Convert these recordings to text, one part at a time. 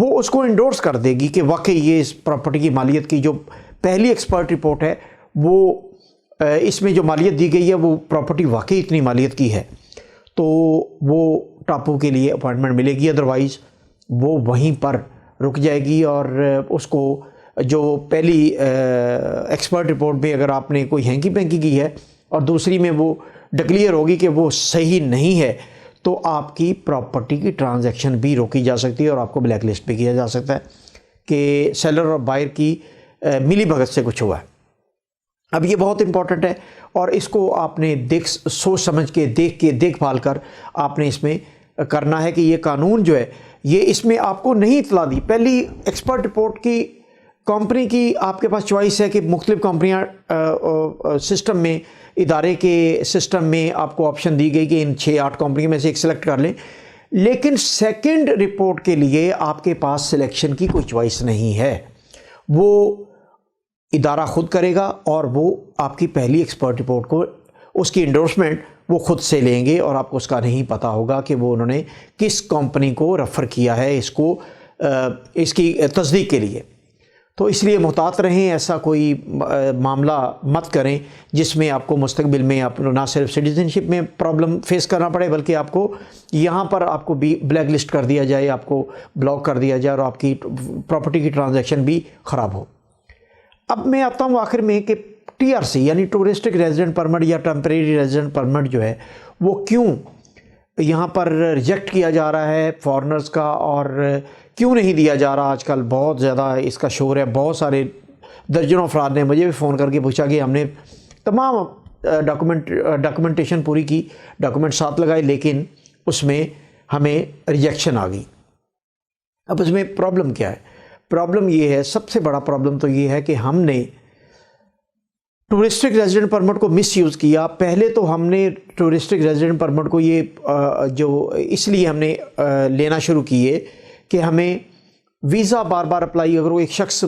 وہ اس کو انڈورس کر دے گی کہ واقعی یہ اس پراپرٹی کی مالیت کی جو پہلی ایکسپرٹ رپورٹ ہے وہ اس میں جو مالیت دی گئی ہے وہ پراپرٹی واقعی اتنی مالیت کی ہے، تو وہ ٹاپو کے لیے اپوائنٹمنٹ ملے گی، ادروائز وہ وہیں پر رک جائے گی، اور اس کو جو پہلی ایکسپرٹ رپورٹ میں اگر آپ نے کوئی ہینکی پینکی کی ہے اور دوسری میں وہ ڈکلیئر ہوگی کہ وہ صحیح نہیں ہے، تو آپ کی پراپرٹی کی ٹرانزیکشن بھی روکی جا سکتی ہے اور آپ کو بلیک لسٹ پہ کیا جا سکتا ہے کہ سیلر اور بائر کی ملی بھگت سے کچھ ہوا ہے۔ اب یہ بہت امپورٹنٹ ہے اور اس کو آپ نے سوچ سمجھ کے دیکھ بھال کر آپ نے اس میں کرنا ہے کہ یہ قانون جو ہے یہ اس میں آپ کو نہیں اطلاع دی۔ پہلی ایکسپرٹ رپورٹ کی کمپنی کی آپ کے پاس چوائس ہے کہ مختلف کمپنیاں سسٹم میں، ادارے کے سسٹم میں آپ کو آپشن دی گئی کہ ان 6-8 کمپنی میں سے ایک سلیکٹ کر لیں، لیکن سیکنڈ رپورٹ کے لیے آپ کے پاس سلیکشن کی کوئی چوائس نہیں ہے، وہ ادارہ خود کرے گا اور وہ آپ کی پہلی ایکسپرٹ رپورٹ کو اس کی انڈورسمنٹ وہ خود سے لیں گے اور آپ کو اس کا نہیں پتہ ہوگا کہ وہ انہوں نے کس کمپنی کو ریفر کیا ہے اس کی تصدیق کے لیے۔ تو اس لیے محتاط رہیں، ایسا کوئی معاملہ مت کریں جس میں آپ کو مستقبل میں آپ نہ صرف سٹیزن شپ میں پرابلم فیس کرنا پڑے بلکہ آپ کو یہاں پر آپ کو بھی بلیک لسٹ کر دیا جائے، آپ کو بلاک کر دیا جائے اور آپ کی پراپرٹی کی ٹرانزیکشن بھی خراب ہو۔ اب میں آتا ہوں آخر میں کہ ٹی آر سی یعنی ٹورسٹک ریزیڈنٹ پرمٹ یا ٹیمپریری ریزیڈنٹ پرمٹ جو ہے وہ کیوں یہاں پر ریجیکٹ کیا جا رہا ہے فارنرز کا، اور کیوں نہیں دیا جا رہا؟ آج کل بہت زیادہ اس کا شور ہے، بہت سارے درجنوں افراد نے مجھے بھی فون کر کے پوچھا کہ ہم نے تمام ڈاکومنٹیشن پوری کی، ڈاکومنٹ ساتھ لگائے، لیکن اس میں ہمیں ریجیکشن آ گئی۔ اب اس میں پرابلم کیا ہے؟ پرابلم یہ ہے، سب سے بڑا پرابلم تو یہ ہے کہ ہم نے ٹورسٹک ریزیڈنٹ پرمٹ کو مس یوز کیا۔ پہلے تو ہم نے ٹورسٹک ریزیڈنٹ پرمٹ کو یہ جو اس لیے ہم نے لینا شروع کیے کہ ہمیں ویزا بار بار اپلائی، اگر وہ ایک شخص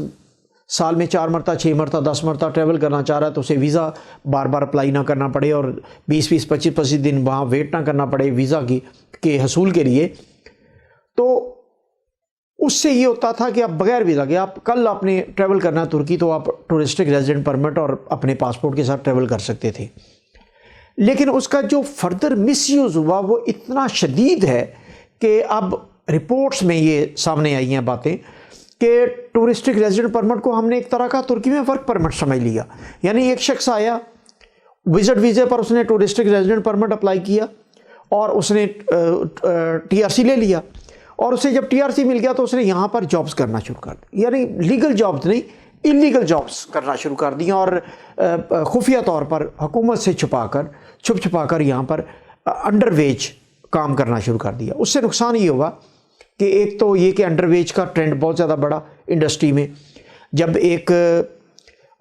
سال میں 4 مرتبہ 6 مرتبہ 10 مرتبہ ٹریول کرنا چاہ رہا ہے تو اسے ویزا بار بار اپلائی نہ کرنا پڑے اور 20 25 دن وہاں ویٹ نہ کرنا پڑے ویزا کے حصول کے لیے۔ تو اس سے یہ ہوتا تھا کہ آپ بغیر ویزا کے آپ کل آپ نے ٹریول کرنا ہے ترکی تو آپ ٹورسٹک ریزیڈنٹ پرمٹ اور اپنے پاسپورٹ کے ساتھ ٹریول کر سکتے تھے، لیکن اس کا جو فردر مس یوز ہوا وہ اتنا شدید ہے کہ اب رپورٹس میں یہ سامنے آئی ہیں باتیں کہ ٹورسٹک ریزیڈنٹ پرمٹ کو ہم نے ایک طرح کا ترکی میں ورک پرمٹ سمجھ لیا، یعنی ایک شخص آیا وزٹ ویزے پر، اس نے ٹورسٹک ریزیڈنٹ پرمٹ اپلائی کیا اور اس نے ٹی آر سی لے لیا، اور اسے جب ٹی آر سی مل گیا تو اس نے یہاں پر جابز کرنا شروع کر دی، یعنی لیگل جابز نہیں انلیگل جابز کرنا شروع کر دیا، اور خفیہ طور پر حکومت سے چھپا کر یہاں پر انڈر ویج کام کرنا شروع کر دیا۔ اس سے نقصان یہ ہوگا کہ ایک تو یہ کہ انڈر ویج کا ٹرینڈ بہت زیادہ بڑا انڈسٹری میں، جب ایک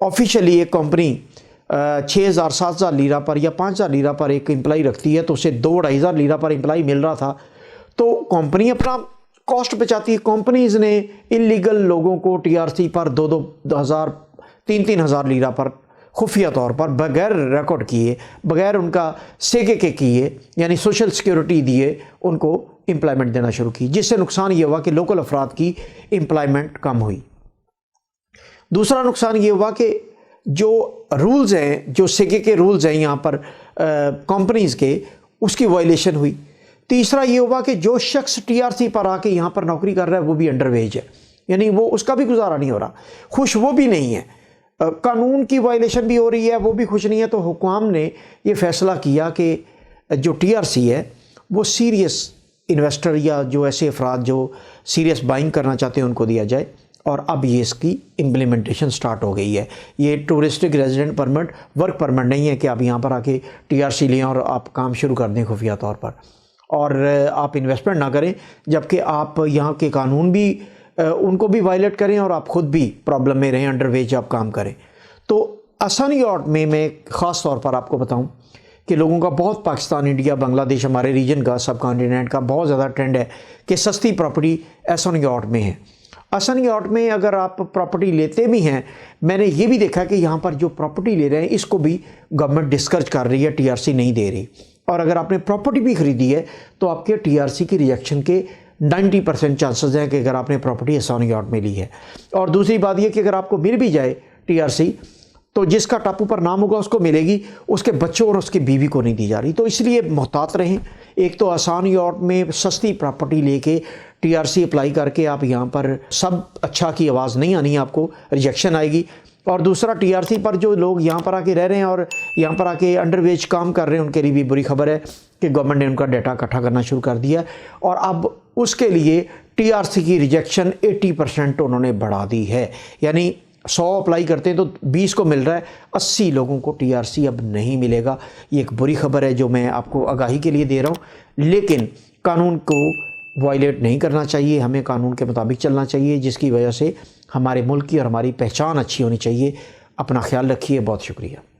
آفیشلی ایک کمپنی 6,000 7,000 لیرہ پر یا 5,000 لیرہ پر ایک امپلائی رکھتی ہے تو اسے 2-2,500 لیرہ پر امپلائی مل رہا تھا، تو کمپنی اپنا کاسٹ بچاتی ہے۔ کمپنیز نے انلیگل لوگوں کو ٹی آر سی پر 2,000 3,000 لیرہ پر خفیہ طور پر بغیر ریکارڈ کیے، بغیر ان کا سیکے کے کیے، یعنی سوشل سیکیورٹی دیے، ان کو امپلائمنٹ دینا شروع کی، جس سے نقصان یہ ہوا کہ لوکل افراد کی امپلائمنٹ کم ہوئی۔ دوسرا نقصان یہ ہوا کہ جو رولز ہیں، جو سیکے کے رولز ہیں یہاں پر کمپنیز کے، اس کی وائلیشن ہوئی۔ تیسرا یہ ہوا کہ جو شخص ٹی آر سی پر آ کے یہاں پر نوکری کر رہا ہے وہ بھی انڈر ویج ہے، یعنی وہ اس کا بھی گزارا نہیں ہو رہا، خوش وہ بھی نہیں ہے، قانون کی وائلیشن بھی ہو رہی ہے، وہ بھی خوش نہیں ہے۔ تو حکام نے یہ فیصلہ کیا کہ جو ٹی آر سی ہے وہ سیریس انویسٹر یا جو ایسے افراد جو سیریس بائنگ کرنا چاہتے ہیں ان کو دیا جائے، اور اب یہ اس کی امپلیمنٹیشن سٹارٹ ہو گئی ہے۔ یہ touristic resident permit work permit نہیں ہے کہ آپ یہاں پر آ کے ٹی آر سی لیں اور آپ کام شروع کر دیں خفیہ طور پر، اور آپ انویسٹمنٹ نہ کریں، جبکہ آپ یہاں کے قانون بھی ان کو بھی وائلیٹ کریں اور آپ خود بھی پرابلم میں رہیں، انڈر ویج آپ کام کریں۔ تو آسانی اور میں خاص طور پر آپ کو بتاؤں کہ لوگوں کا بہت پاکستان، انڈیا، بنگلہ دیش، ہمارے ریجن کا، سب کانٹیننٹ کا بہت زیادہ ٹرینڈ ہے کہ سستی پراپرٹی ایسن یارڈ میں ہے۔ ایسن یارڈ میں اگر آپ پراپرٹی لیتے بھی ہیں، میں نے یہ بھی دیکھا کہ یہاں پر جو پراپرٹی لے رہے ہیں اس کو بھی گورنمنٹ ڈسکرج کر رہی ہے، ٹی آر سی نہیں دے رہی، اور اگر آپ نے پراپرٹی بھی خریدی ہے تو آپ کے ٹی آر سی کی ریجیکشن کے 90% چانسز ہیں کہ اگر آپ نے پراپرٹی احسان یارڈ میں لی ہے۔ اور دوسری بات یہ کہ اگر آپ کو مل بھی جائے TRC تو جس کا ٹاپو پر نام ہوگا اس کو ملے گی، اس کے بچوں اور اس کی بیوی کو نہیں دی جا رہی۔ تو اس لیے محتاط رہیں۔ ایک تو احسان یارڈ میں سستی پراپرٹی لے کے TRC اپلائی کر کے آپ یہاں پر سب اچھا کی آواز نہیں آنی، آپ کو ریجیکشن آئے گی۔ اور دوسرا TRC پر جو لوگ یہاں پر آ کے رہ رہے ہیں اور یہاں پر آ کے انڈر ویج کام کر رہے ہیں، ان کے لیے بھی بری خبر ہے کہ گورنمنٹ نے ان کا ڈیٹا اکٹھا کرنا شروع کر دیا اور اب اس کے لیے TRC کی ریجیکشن 80% انہوں نے بڑھا دی ہے۔ یعنی 100 اپلائی کرتے ہیں تو 20 کو مل رہا ہے، 80 لوگوں کو TRC اب نہیں ملے گا۔ یہ ایک بری خبر ہے جو میں آپ کو آگاہی کے لیے دے رہا ہوں، لیکن قانون کو وائلیٹ نہیں کرنا چاہیے، ہمیں قانون کے مطابق چلنا چاہیے، جس کی وجہ سے ہمارے ملک کی اور ہماری پہچان اچھی ہونی چاہیے۔ اپنا خیال رکھیے، بہت شکریہ۔